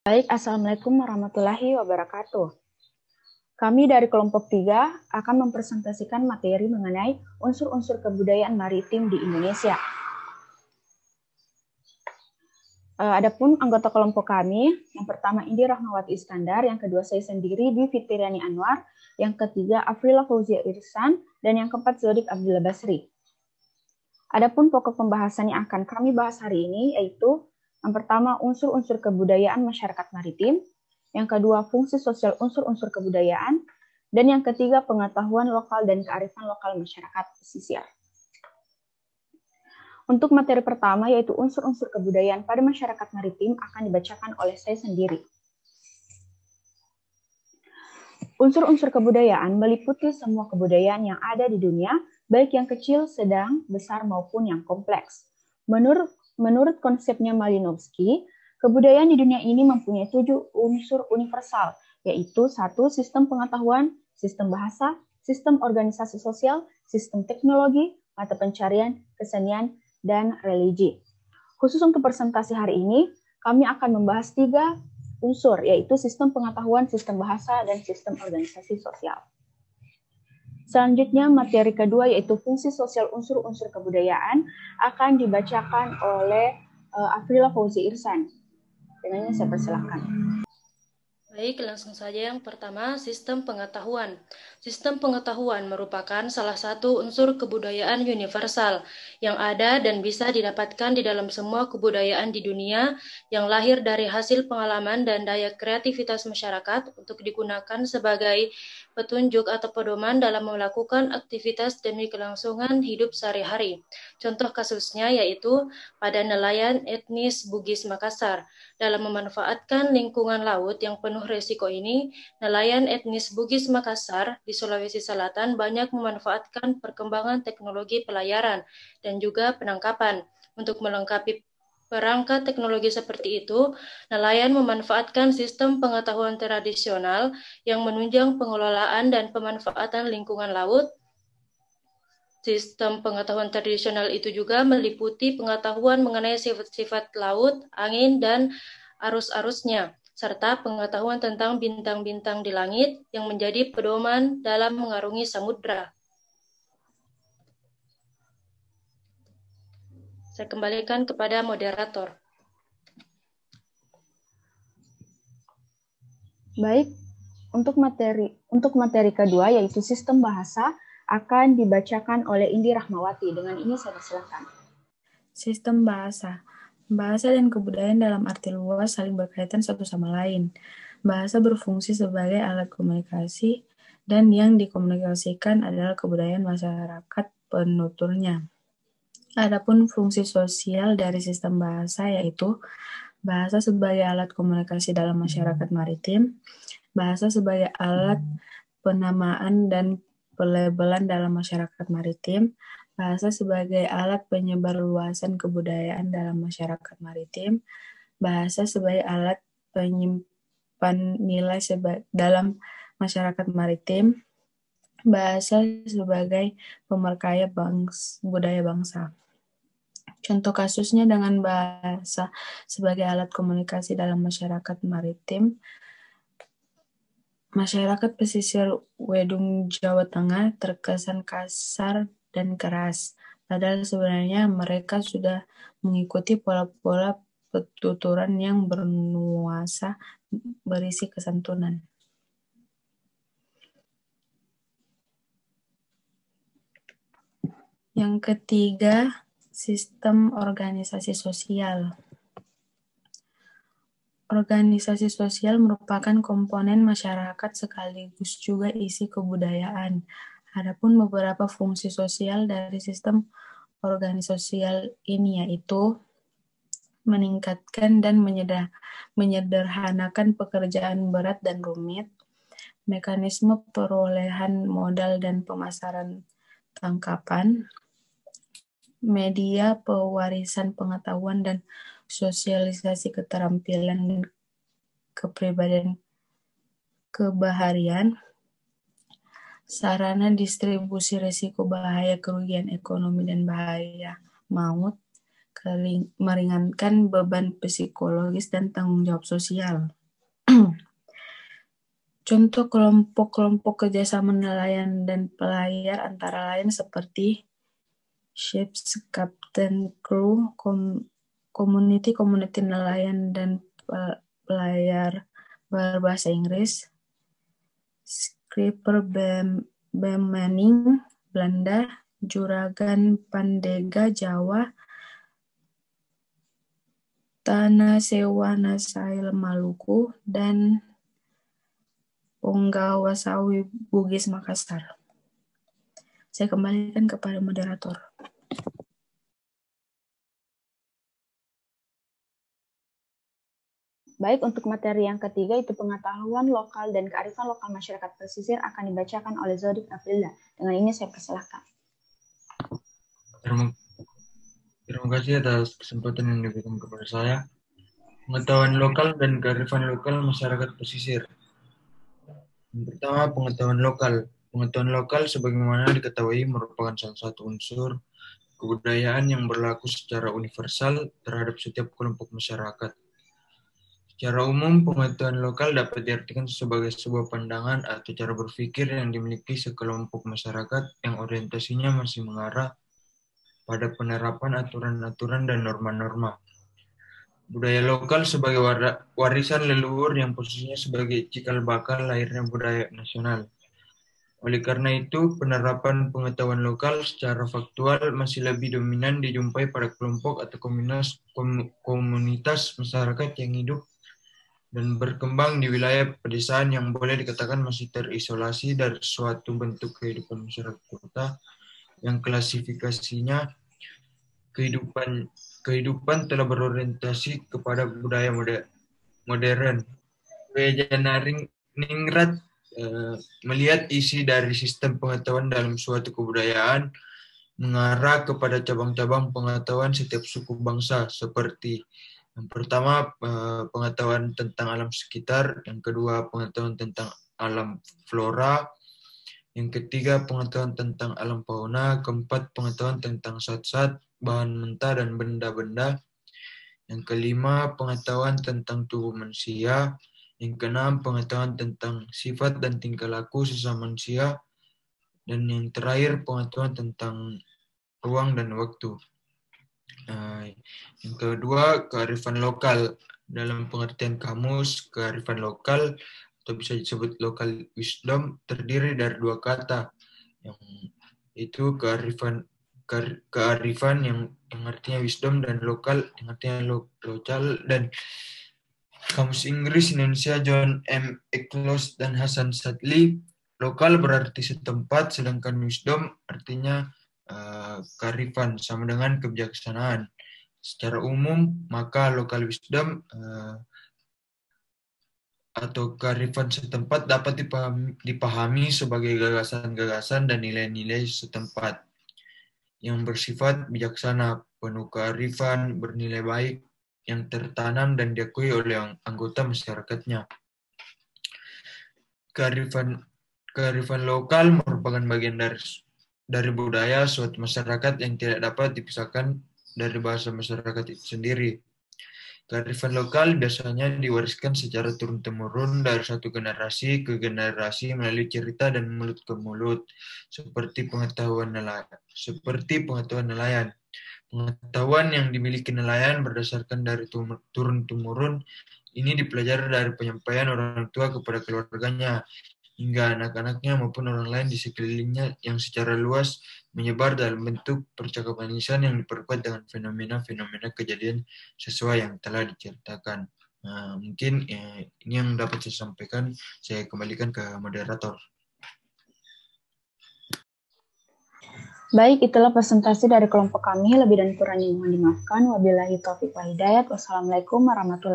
Baik, Assalamualaikum warahmatullahi wabarakatuh. Kami dari kelompok 3 akan mempresentasikan materi mengenai unsur-unsur kebudayaan maritim di Indonesia. Adapun anggota kelompok kami, yang pertama Indi Rahmawati Iskandar, yang kedua saya sendiri Dwi Fitriani Anwar, yang ketiga Afrila Fauzia Irsan, dan yang keempat Zodik Abdullah Basri. Adapun pokok pembahasan yang akan kami bahas hari ini yaitu yang pertama unsur-unsur kebudayaan masyarakat maritim, yang kedua fungsi sosial unsur-unsur kebudayaan, dan yang ketiga pengetahuan lokal dan kearifan lokal masyarakat pesisir. Untuk materi pertama yaitu unsur-unsur kebudayaan pada masyarakat maritim akan dibacakan oleh saya sendiri. Unsur-unsur kebudayaan meliputi semua kebudayaan yang ada di dunia, baik yang kecil, sedang, besar maupun yang kompleks. Menurut konsepnya Malinowski, kebudayaan di dunia ini mempunyai 7 unsur universal, yaitu 1. Sistem pengetahuan, sistem bahasa, sistem organisasi sosial, sistem teknologi, mata pencarian, kesenian, dan religi. Khusus untuk presentasi hari ini, kami akan membahas 3 unsur, yaitu sistem pengetahuan, sistem bahasa, dan sistem organisasi sosial. Selanjutnya, materi kedua yaitu fungsi sosial unsur-unsur kebudayaan akan dibacakan oleh Afrila Fauzia Irsan. Dengan ini saya persilahkan. Baik, langsung saja yang pertama, sistem pengetahuan. Sistem pengetahuan merupakan salah satu unsur kebudayaan universal yang ada dan bisa didapatkan di dalam semua kebudayaan di dunia yang lahir dari hasil pengalaman dan daya kreativitas masyarakat untuk digunakan sebagai petunjuk atau pedoman dalam melakukan aktivitas demi kelangsungan hidup sehari-hari. Contoh kasusnya yaitu pada nelayan etnis Bugis Makassar. Dalam memanfaatkan lingkungan laut yang penuh resiko ini, nelayan etnis Bugis Makassar di Sulawesi Selatan banyak memanfaatkan perkembangan teknologi pelayaran dan juga penangkapan. Untuk melengkapi perangkat teknologi seperti itu, nelayan memanfaatkan sistem pengetahuan tradisional yang menunjang pengelolaan dan pemanfaatan lingkungan laut. Sistem pengetahuan tradisional itu juga meliputi pengetahuan mengenai sifat-sifat laut, angin, dan arus-arusnya, serta pengetahuan tentang bintang-bintang di langit yang menjadi pedoman dalam mengarungi samudra. Saya kembalikan kepada moderator. Baik, untuk materi kedua yaitu sistem bahasa akan dibacakan oleh Indi Rahmawati. Dengan ini saya persilakan. Sistem bahasa. Bahasa dan kebudayaan dalam arti luas saling berkaitan satu sama lain. Bahasa berfungsi sebagai alat komunikasi dan yang dikomunikasikan adalah kebudayaan masyarakat penuturnya. Adapun fungsi sosial dari sistem bahasa yaitu bahasa sebagai alat komunikasi dalam masyarakat maritim, bahasa sebagai alat penamaan dan pelabelan dalam masyarakat maritim, bahasa sebagai alat penyebarluasan kebudayaan dalam masyarakat maritim, bahasa sebagai alat penyimpan nilai dalam masyarakat maritim, bahasa sebagai pemerkaya budaya bangsa. Contoh kasusnya dengan bahasa sebagai alat komunikasi dalam masyarakat maritim, masyarakat pesisir Wedung Jawa Tengah terkesan kasar dan keras, padahal sebenarnya mereka sudah mengikuti pola-pola petuturan yang bernuansa berisi kesantunan. Yang ketiga, sistem organisasi sosial. Organisasi sosial merupakan komponen masyarakat sekaligus juga isi kebudayaan. Adapun beberapa fungsi sosial dari sistem organisasi sosial ini yaitu meningkatkan dan menyederhanakan pekerjaan berat dan rumit, mekanisme perolehan modal dan pemasaran tangkapan, media pewarisan pengetahuan dan sosialisasi keterampilan dan kepribadian kebaharian, sarana distribusi risiko bahaya kerugian ekonomi dan bahaya maut, meringankan beban psikologis dan tanggung jawab sosial. Contoh kelompok-kelompok kerjasama nelayan dan pelayar antara lain seperti Ship's Captain Crew, Community nelayan dan pelayar berbahasa Inggris, Skipper Bemanning Belanda, Juragan Pandega Jawa, Tanah Sewa Nasail Maluku, dan Penggawa Sawi Bugis Makassar. Saya kembalikan kepada moderator. Baik, untuk materi yang ketiga itu pengetahuan lokal dan kearifan lokal masyarakat pesisir akan dibacakan oleh Zodik Afrilda. Dengan ini saya persilahkan. Terima kasih atas kesempatan yang diberikan kepada saya. Pengetahuan lokal dan kearifan lokal masyarakat pesisir. Yang pertama, pengetahuan lokal. Pengetahuan lokal sebagaimana diketahui merupakan salah satu unsur kebudayaan yang berlaku secara universal terhadap setiap kelompok masyarakat. Secara umum, pengetahuan lokal dapat diartikan sebagai sebuah pandangan atau cara berpikir yang dimiliki sekelompok masyarakat yang orientasinya masih mengarah pada penerapan aturan-aturan dan norma-norma. Budaya lokal sebagai warisan leluhur yang posisinya sebagai cikal bakal lahirnya budaya nasional. Oleh karena itu, penerapan pengetahuan lokal secara faktual masih lebih dominan dijumpai pada kelompok atau komunitas masyarakat yang hidup dan berkembang di wilayah pedesaan yang boleh dikatakan masih terisolasi dari suatu bentuk kehidupan masyarakat kota yang klasifikasinya kehidupan telah berorientasi kepada budaya modern. Ningrat melihat isi dari sistem pengetahuan dalam suatu kebudayaan mengarah kepada cabang-cabang pengetahuan setiap suku bangsa seperti yang pertama, pengetahuan tentang alam sekitar. Yang kedua, pengetahuan tentang alam flora. Yang ketiga, pengetahuan tentang alam fauna. Keempat, pengetahuan tentang zat-zat, bahan mentah, dan benda-benda. Yang kelima, pengetahuan tentang tubuh manusia. Yang keenam, pengetahuan tentang sifat dan tingkah laku sesama manusia. Dan yang terakhir, pengetahuan tentang ruang dan waktu. Yang kedua, kearifan lokal. Dalam pengertian kamus, kearifan lokal atau bisa disebut local wisdom terdiri dari dua kata, yang itu kearifan yang artinya wisdom dan lokal yang artinya lokal. Dan Kamus Inggris Indonesia John M. Eccles dan Hasan Sadli, lokal berarti setempat, sedangkan wisdom artinya kearifan sama dengan kebijaksanaan. Secara umum, maka local wisdom atau kearifan setempat dapat dipahami sebagai gagasan-gagasan dan nilai-nilai setempat yang bersifat bijaksana, penuh kearifan, bernilai baik, yang tertanam dan diakui oleh anggota masyarakatnya. Kearifan lokal merupakan bagian dari budaya suatu masyarakat yang tidak dapat dipisahkan dari bahasa masyarakat itu sendiri. Kearifan lokal biasanya diwariskan secara turun-temurun dari satu generasi ke generasi melalui cerita dan mulut ke mulut, seperti pengetahuan nelayan. Pengetahuan yang dimiliki nelayan berdasarkan dari turun-temurun ini dipelajari dari penyampaian orang tua kepada keluarganya, hingga anak-anaknya maupun orang lain di sekelilingnya yang secara luas menyebar dalam bentuk percakapan lisan yang diperkuat dengan fenomena-fenomena kejadian sesuai yang telah diceritakan. Nah, mungkin ini yang dapat saya sampaikan. Saya kembalikan ke moderator. Baik, itulah presentasi dari kelompok kami. Lebih dan kurangnya mohon dimaafkan. Wabillahi taufiq wal hidayah. Wassalamualaikum warahmatullahi wabarakatuh.